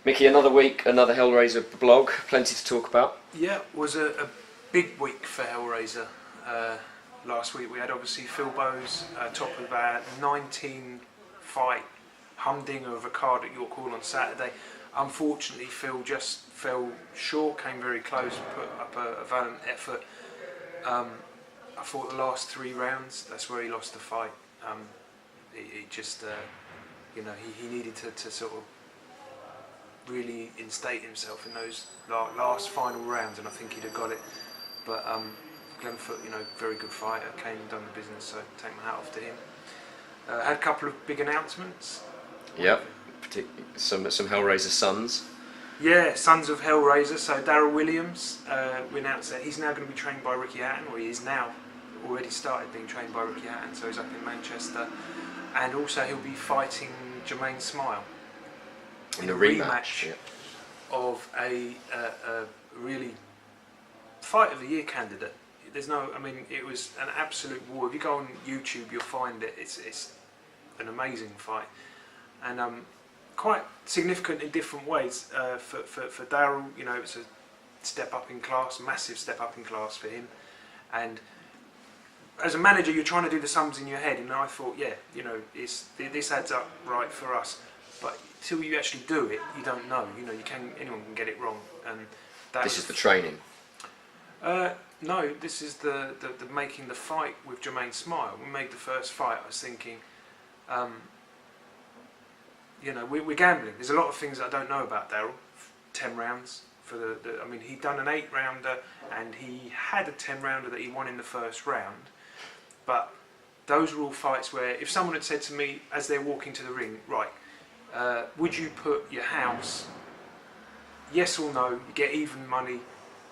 Mickey, another week, another Hellraiser blog, plenty to talk about. Yeah, it was a big week for Hellraiser. Last week we had obviously Phil Bowes, top of our 19 fight humdinger of a card at York Hall on Saturday. Unfortunately Phil just fell short, came very close, put up a valiant effort. I thought the last 3 rounds, that's where he lost the fight. He just, you know, he needed to sort of really instate himself in those last final rounds, and I think he'd have got it. But Glenfoot, you know, very good fighter, came and done the business, so take my hat off to him. Had a couple of big announcements. Yep, some Hellraiser sons. Yeah, sons of Hellraiser. So Darryll Williams, we announced that he's now going to be trained by Ricky Hatton, or he is now already started being trained by Ricky Hatton, so he's up in Manchester. And also he'll be fighting Jahmaine Smyle In a rematch, yeah. Of a really fight of the year candidate. There's no, I mean, it was an absolute war. If you go on YouTube, you'll find it. It's an amazing fight, and quite significant in different ways. For Darryll, you know, it's a step up in class, massive step up in class for him. And as a manager, you're trying to do the sums in your head, and I thought, yeah, you know, this adds up right for us. But until you actually do it, you don't know. You know, anyone can get it wrong. And this is the training. No, this is the making the fight with Jahmaine Smyle. We made the first fight. I was thinking, you know, we're gambling. There's a lot of things I don't know about Darryll. 10 rounds for I mean, he'd done an 8-rounder, and he had a 10-rounder that he won in the first round. But those were all fights where, if someone had said to me as they're walking to the ring, right, would you put your house, yes or no, you get even money,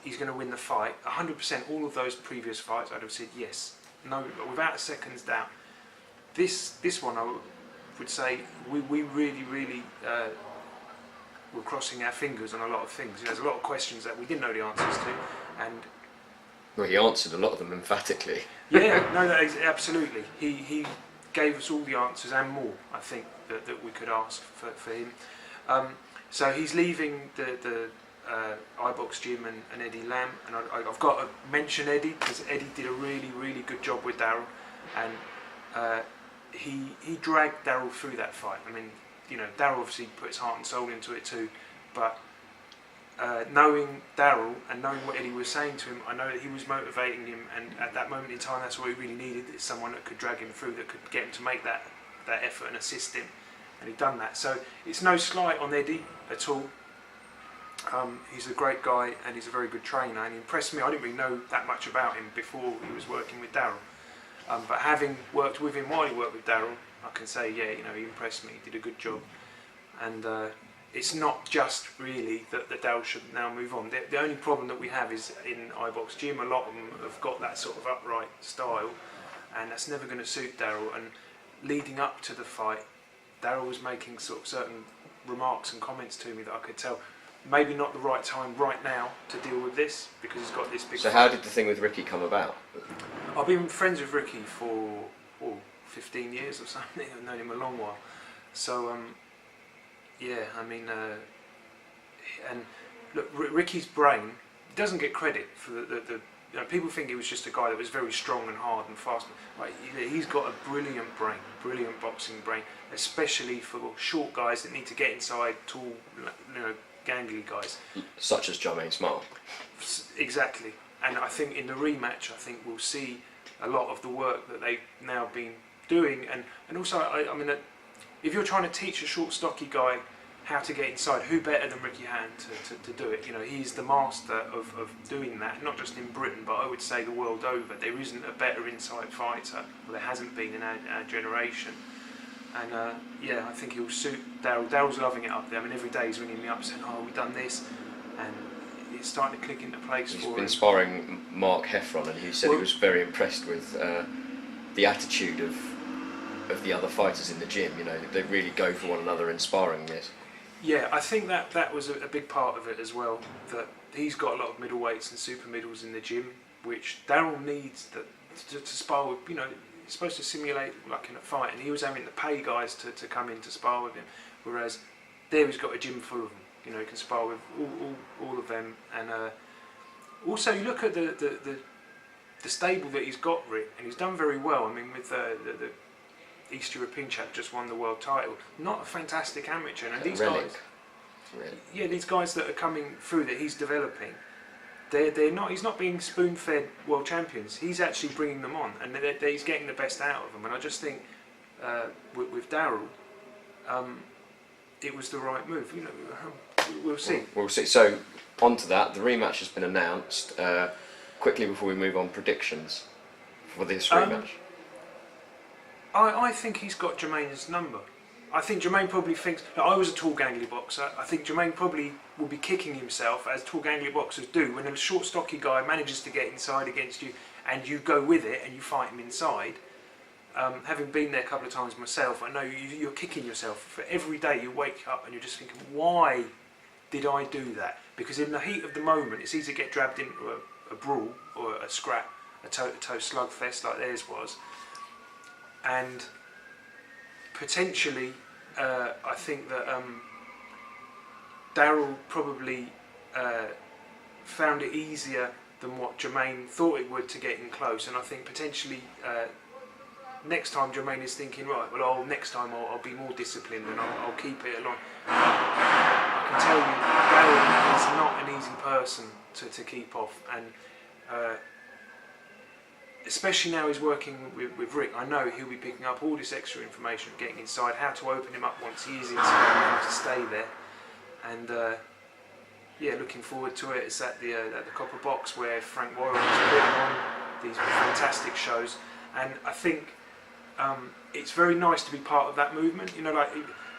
he's going to win the fight, 100%, all of those previous fights I'd have said yes, no, without a second's doubt. This one I would say we really were crossing our fingers on a lot of things. You know, there's a lot of questions that we didn't know the answers to, and well, he answered a lot of them emphatically. Yeah, no, absolutely. He gave us all the answers and more, I think, that we could ask for him. So he's leaving the iBox gym and Eddie Lamb, and I've got to mention Eddie, because Eddie did a really good job with Darryll, and he dragged Darryll through that fight. I mean, you know, Darryll obviously put his heart and soul into it too, but knowing Darryll and knowing what Eddie was saying to him, I know that he was motivating him, and at that moment in time that's what he really needed, is someone that could drag him through, that could get him to make that effort and assist him, and he'd done that. So it's no slight on Eddie at all. He's a great guy, and he's a very good trainer, and he impressed me. I didn't really know that much about him before he was working with Darryll, but having worked with him while he worked with Darryll, I can say, yeah, you know, he impressed me, he did a good job. And it's not just really that Darryll should now move on. The only problem that we have is in iBox Gym, a lot of them have got that sort of upright style, and that's never going to suit Darryll. And leading up to the fight, Darryll was making sort of certain remarks and comments to me that I could tell, maybe not the right time right now to deal with this, because he's got this big So fight. how did the thing with Ricky come about? I've been friends with Ricky for 15 years or something. I've known him a long while. So yeah, I mean, and look, Ricky's brain doesn't get credit for the you know, people think he was just a guy that was very strong and hard and fast. Right, he's got a brilliant brain, brilliant boxing brain, especially for short guys that need to get inside tall, you know, gangly guys. Such as Jahmaine Smyle. Exactly. And I think in the rematch, I think we'll see a lot of the work that they've now been doing. And also, I mean, if you're trying to teach a short, stocky guy how to get inside, who better than Ricky Hatton to do it? You know, he's the master of doing that, not just in Britain, but I would say the world over. There isn't a better inside fighter, well, there hasn't been in our generation. And yeah, I think he'll suit Darryll. Darryll's loving it up there. I mean, every day he's ringing me up saying, oh, we've done this, and it's starting to click into place for him. He's been sparring Mark Heffron, and he said he was very impressed with the attitude of the other fighters in the gym. You know, they really go for one another in sparring this. Yeah, I think that was a big part of it as well, that he's got a lot of middleweights and super middles in the gym, which Darryll needs to spar with. You know, it's supposed to simulate like in a fight, and he was having to pay guys to come in to spar with him, whereas there he's got a gym full of them. You know, he can spar with all of them. And also, you look at the stable that he's got, Rick, and he's done very well. I mean, with the East European chap just won the world title. Not a fantastic amateur. And these guys, yeah, these guys that are coming through that he's developing, they're not. He's not being spoon-fed world champions. He's actually bringing them on, and he's getting the best out of them. And I just think with Darryll, it was the right move. You know, we'll see. We'll see. So on to that. The rematch has been announced. Quickly before we move on, predictions for this rematch. I think he's got Jahmaine's number. I think Jahmaine probably thinks... I was a tall, gangly boxer. I think Jahmaine probably will be kicking himself, as tall, gangly boxers do, when a short, stocky guy manages to get inside against you and you go with it and you fight him inside. Having been there a couple of times myself, I know you're kicking yourself. For every day you wake up and you're just thinking, why did I do that? Because in the heat of the moment, it's easy to get dragged into a brawl or a scrap, a toe-to-toe slugfest like theirs was. And potentially, I think that Darryll probably found it easier than what Jahmaine thought it would to get in close. And I think potentially next time Jahmaine is thinking, right, well, next time I'll be more disciplined and I'll keep it along. I can tell you, Darryll is not an easy person to keep off. And especially now he's working with Rick, I know he'll be picking up all this extra information, getting inside, how to open him up once he is inside, how to stay there. And yeah, looking forward to it. It's at the Copper Box where Frank Warren is putting on these fantastic shows. And I think it's very nice to be part of that movement. You know, like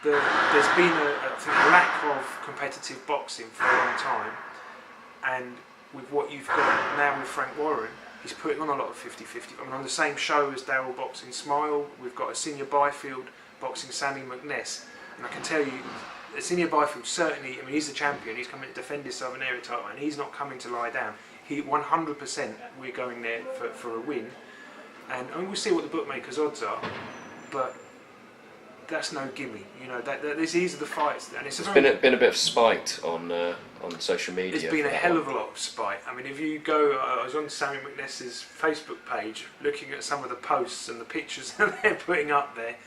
there's been a lack of competitive boxing for a long time. And with what you've got now with Frank Warren, he's putting on a lot of 50-50. I mean, on the same show as Darryll boxing Smyle, we've got Asinia Byfield boxing Sammy McNess. And I can tell you, Asinia Byfield certainly, I mean, he's the champion, he's coming to defend his Southern Area title, and he's not coming to lie down. He 100%, we're going there for a win. And I mean, we'll see what the bookmakers' odds are, but that's no gimme. You know, these are the fights, and it's been a bit of spite on social media. There's been a hell of a lot of spite. I mean, if you go, I was on Sammy McNess's Facebook page looking at some of the posts and the pictures that they're putting up there,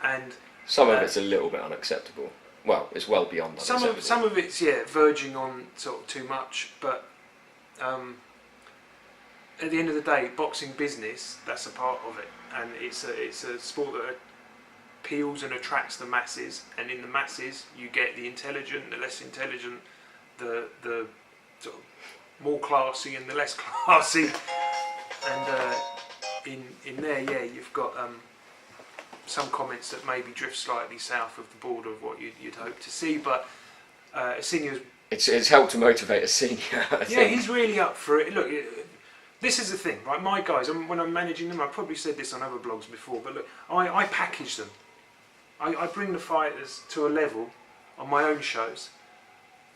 and some of it's a little bit unacceptable. Well, it's well beyond unacceptable. Some of it's verging on sort of too much, but at the end of the day, boxing business, that's a part of it, and it's a sport that appeals and attracts the masses, and in the masses you get the intelligent, the less intelligent, the sort of more classy and the less classy, and in there, yeah, you've got some comments that maybe drift slightly south of the border of what you'd hope to see, but Asinia's... It's helped to motivate Asinia, I think. Yeah, he's really up for it. Look, this is the thing, right? My guys, when I'm managing them, I've probably said this on other blogs before, but look, I package them. I bring the fighters to a level on my own shows.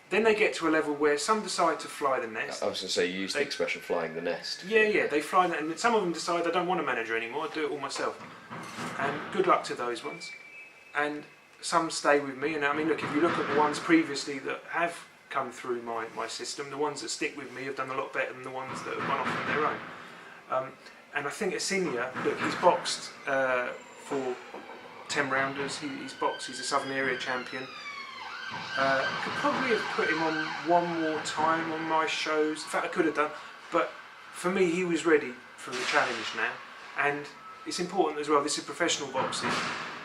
Then they get to a level where some decide to fly the nest. I was going to say, you used the expression flying the nest. Yeah, they fly the nest. And some of them decide I don't want a manager anymore, I do it all myself. And good luck to those ones. And some stay with me. And I mean, look, if you look at the ones previously that have come through my system, the ones that stick with me have done a lot better than the ones that have gone off on their own. And I think Asinia, look, he's boxed for 10 rounders, he's a Southern Area champion. I could probably have put him on one more time on my shows. In fact, I could have done, but for me, he was ready for the challenge now. And it's important as well, this is professional boxing,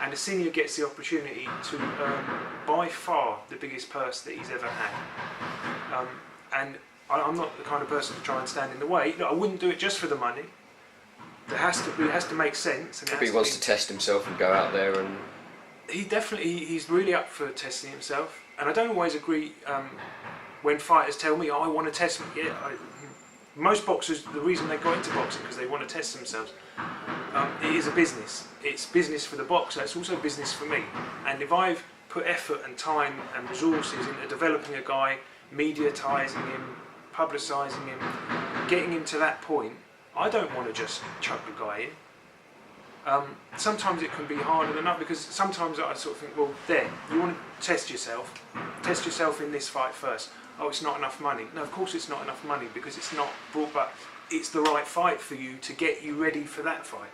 and Asinia gets the opportunity to earn by far the biggest purse that he's ever had. And I'm not the kind of person to try and stand in the way. Look, I wouldn't do it just for the money. It has to make sense. And he wants to test himself and go out there and... He's really up for testing himself. And I don't always agree when fighters tell me, I want to test me. Yeah, most boxers, the reason they got into boxing because they want to test themselves. It is a business. It's business for the boxer, it's also business for me. And if I've put effort and time and resources into developing a guy, mediatising him, publicising him, getting him to that point, I don't want to just chuck the guy in. Sometimes it can be harder than that, because sometimes I sort of think, well, there, you want to test yourself, test yourself in this fight first. Oh, it's not enough money. No, of course it's not enough money because it's not brought back. It's the right fight for you to get you ready for that fight.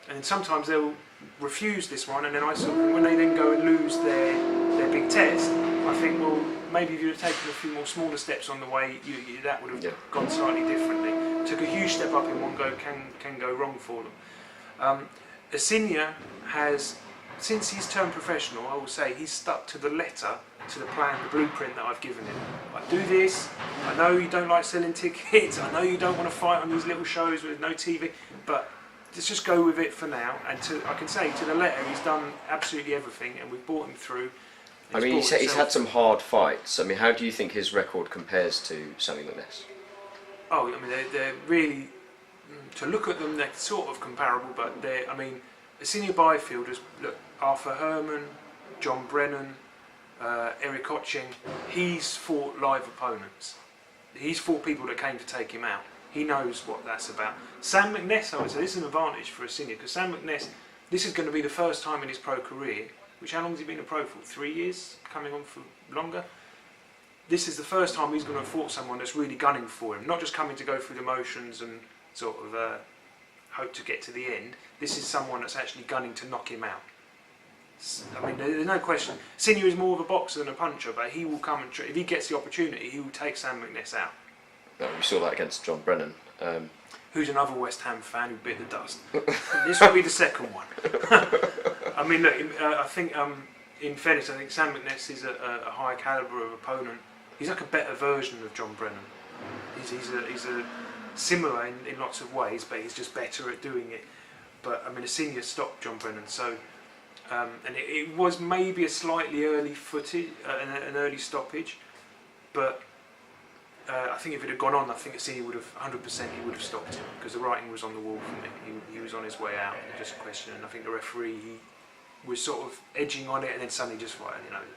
And sometimes they'll refuse this one, and then I sort of, when they then go and lose their big test, I think, well, maybe if you'd have taken a few more smaller steps on the way, that would have gone slightly differently. Took a huge step up in one go, can go wrong for them. Asinia has, since he's turned professional, I will say he's stuck to the letter, to the plan, the blueprint that I've given him. I do this, I know you don't like selling tickets, I know you don't want to fight on these little shows with no TV, but let's just go with it for now. And I can say to the letter, he's done absolutely everything, and we've brought him through. I mean, he's had some hard fights. I mean, how do you think his record compares to Sammy McNess? Oh, I mean, they're really, to look at them, they're sort of comparable, but I mean, Asinia Byfield has, look, Arthur Herman, John Brennan, Eric Otching, he's fought live opponents. He's fought people that came to take him out. He knows what that's about. Sam McNess, I would say, this is an advantage for Asinia, because Sam McNess, this is going to be the first time in his pro career, which, how long has he been a pro for? 3 years? Coming on for longer? This is the first time he's going to have fought someone that's really gunning for him, not just coming to go through the motions and sort of hope to get to the end. This is someone that's actually gunning to knock him out. I mean, there's no question. Asinia is more of a boxer than a puncher, but he will come and if he gets the opportunity, he will take Sam McNess out. No, we saw that against John Brennan. Who's another West Ham fan who bit the dust. This will be the second one. I mean, look, I think, in fairness, I think Sam McNess is a high calibre of opponent. He's like a better version of John Brennan. He's a similar in lots of ways, but he's just better at doing it. But I mean, Asinia stopped John Brennan, so and it was maybe a slightly early footage, an early stoppage, but I think if it had gone on, I think Asinia would have 100%. He would have stopped him because the writing was on the wall for me. He was on his way out, and just a question. And I think the referee, he was sort of edging on it, and then suddenly just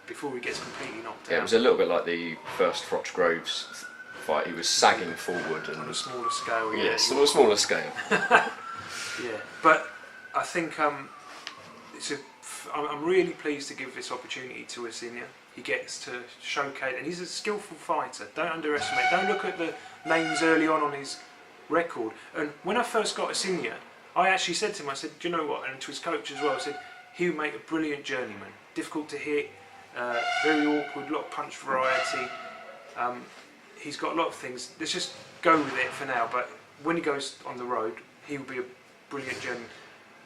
before he gets completely knocked out. Yeah, it was a little bit like the first Froch Groves fight. He was sagging forward and on a smaller scale. Yes, on a smaller scale. Yeah, but I think I'm really pleased to give this opportunity to Asinia. He gets to showcase, and he's a skillful fighter. Don't underestimate. Don't look at the names early on his record. And when I first got Asinia, I actually said to him, I said, do you know what? And to his coach as well, I said, he would make a brilliant journeyman. Difficult to hit, very awkward, lot of punch variety. He's got a lot of things. Let's just go with it for now. But when he goes on the road, he will be a brilliant journeyman.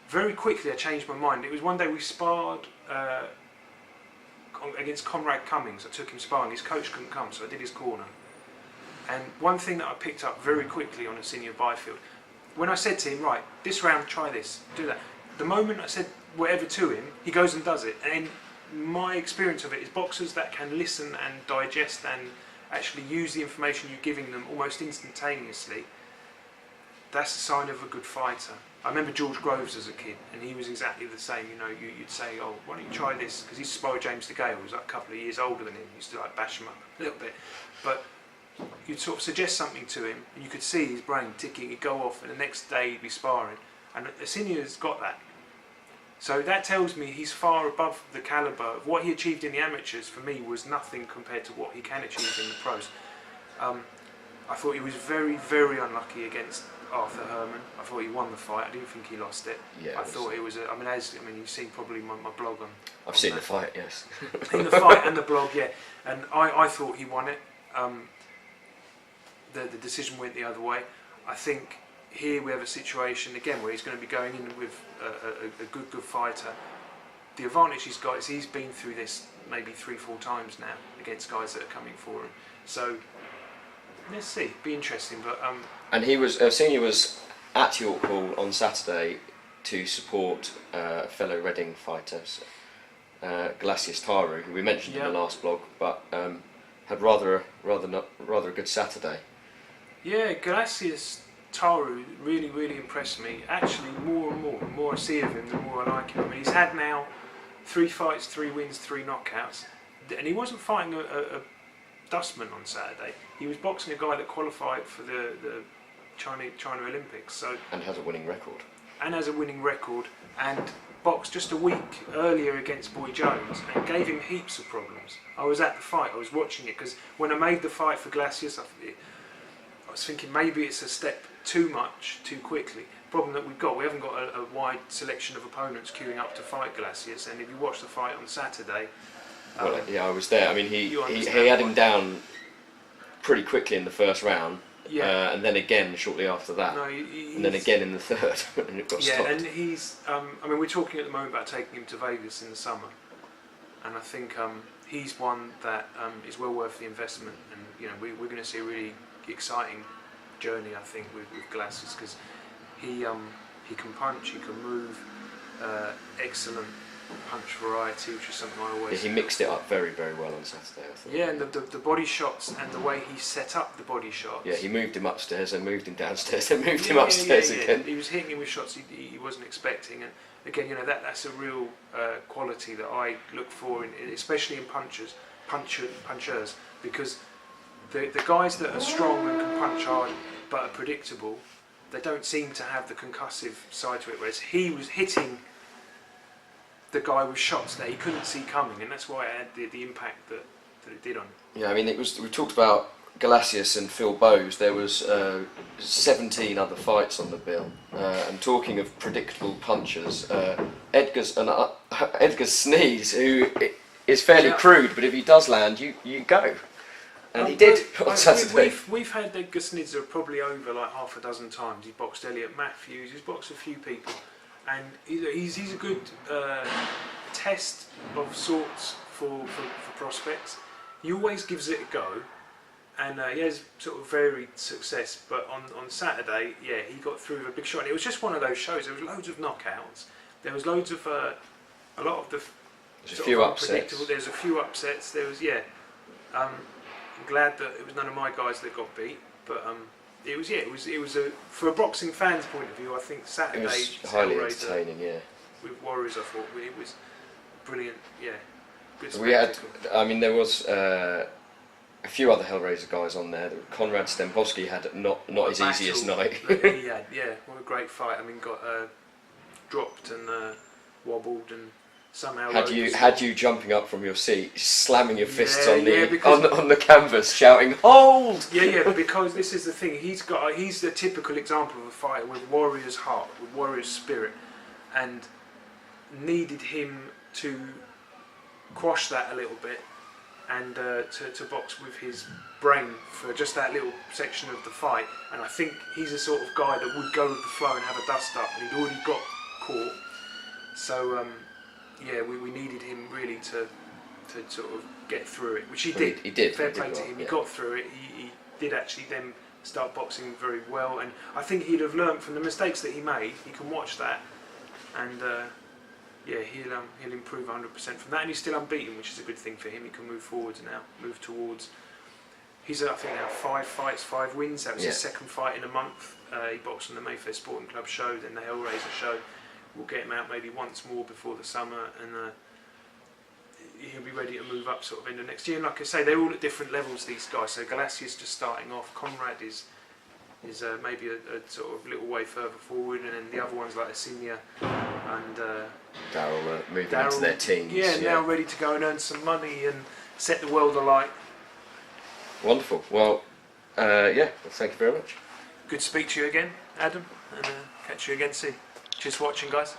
Very quickly, I changed my mind. It was one day we sparred against Conrad Cummings. I took him sparring. His coach couldn't come, so I did his corner. And one thing that I picked up very quickly on Asinia Byfield, when I said to him, right, this round, try this, do that. The moment I said whatever to him, he goes and does it. And my experience of it is boxers that can listen and digest and actually use the information you're giving them almost instantaneously, that's a sign of a good fighter. I remember George Groves as a kid, and he was exactly the same. You'd say, oh, why don't you try this? Because he used to spar with James DeGale, who was like a couple of years older than him. He used to like bash him up a little bit. But you'd sort of suggest something to him, and you could see his brain ticking. He'd go off, and the next day he'd be sparring. And Asinia's got that. So that tells me he's far above the calibre of what he achieved in the amateurs. For me, was nothing compared to what he can achieve in the pros. I thought he was very, very unlucky against Arthur Herman. I thought he won the fight. I didn't think he lost it. Yeah, I thought it was. I mean, you've seen probably my blog on. I've seen the fight, yes. In the fight and the blog, yeah. And I thought he won it. The decision went the other way. I think here we have a situation again where he's going to be going in with a good fighter. The advantage he's got is he's been through this maybe 3-4 times now against guys that are coming for him. So let's see, be interesting. But and Asinia was at York Hall on Saturday to support fellow Reading fighters, Glacius Taru, who we mentioned in the last blog, but had rather a good Saturday. Yeah, Glacius Taru really, really impressed me. Actually, more and more, the more I see of him, the more I like him. I mean, he's had now 3 fights, 3 wins, 3 knockouts, and he wasn't fighting a dustman on Saturday. He was boxing a guy that qualified for the China Olympics. So and has a winning record. And has a winning record, and boxed just a week earlier against Boy Jones and gave him heaps of problems. I was at the fight, I was watching it, because when I made the fight for Glacius, I was thinking maybe it's a step too much, too quickly. Problem that we haven't got a wide selection of opponents queuing up to fight Glacius, and if you watch the fight on Saturday... well, yeah, I was there. I mean, he had him down pretty quickly in the first round, and then again shortly after that, and then again in the third, and it got stopped. And he's... I mean, we're talking at the moment about taking him to Vegas in the summer, and I think he's one that is well worth the investment, and you know, we're going to see a really exciting journey, I think, with Glacius, because he can punch, he can move, excellent punch variety, which is something I always... Yeah, he mixed it up very, very well on Saturday, I thought. Yeah, and the body shots and the way he set up the body shots. Yeah, he moved him upstairs, then moved him downstairs, then moved him upstairs again. He was hitting him with shots he wasn't expecting, and again, you know, that's a real quality that I look for, especially in punchers, because the guys that are strong and can punch hard but are predictable, they don't seem to have the concussive side to it, whereas he was hitting the guy with shots that he couldn't see coming, and that's why it had the impact that it did on him. Yeah, I mean, we talked about Glacius and Phil Bowes. There was 17 other fights on the bill, and talking of predictable punchers, Edgar's sneeze, who is fairly crude, but if he does land, you go. And he did on Saturday. We've had Edgar Snidzer probably over like half a dozen times. He's boxed Elliot Matthews, he's boxed a few people, and he's a good test of sorts for prospects. He always gives it a go, and he has sort of varied success. But on Saturday, yeah, he got through with a big shot. And it was just one of those shows. There was loads of knockouts. There was loads of a lot of the. There's a few upsets. There's a few upsets. There was I'm glad that it was none of my guys that got beat, but it was a, for a boxing fan's point of view, I think Saturday it was highly entertaining, yeah. With Warriors, I thought it was brilliant, yeah. Good there was a few other Hellraiser guys on there. Conrad Stempowski had not his easiest night. He had, what a great fight. I mean, got dropped and wobbled and. Somehow had you jumping up from your seat, slamming your fists on the canvas, shouting "Hold!" Yeah, because this is the thing. He's the typical example of a fighter with warrior's heart, with warrior's spirit, and needed him to quash that a little bit, and to box with his brain for just that little section of the fight. And I think he's the sort of guy that would go with the flow and have a dust up, and he'd already got caught. So. We needed him really to sort of get through it, which he did. He did. Fair play to him. He got through it. He did actually then start boxing very well, and I think he'd have learnt from the mistakes that he made. He can watch that, and he'll improve 100% from that. And he's still unbeaten, which is a good thing for him. He can move forwards now, move towards. He's I think now 5 fights, 5 wins. That was his second fight in a month. He boxed on the Mayfair Sporting Club show, then the Hellraiser show. We'll get him out maybe once more before the summer, and he'll be ready to move up sort of into next year. And like I say, they're all at different levels, these guys. So Glacius just starting off, Conrad is maybe a sort of little way further forward, and then the other ones like Asinia and Darryll moving into their teens. Now ready to go and earn some money and set the world alight. Wonderful. Well, thank you very much. Good to speak to you again, Adam, and catch you again soon. Cheers for watching, guys.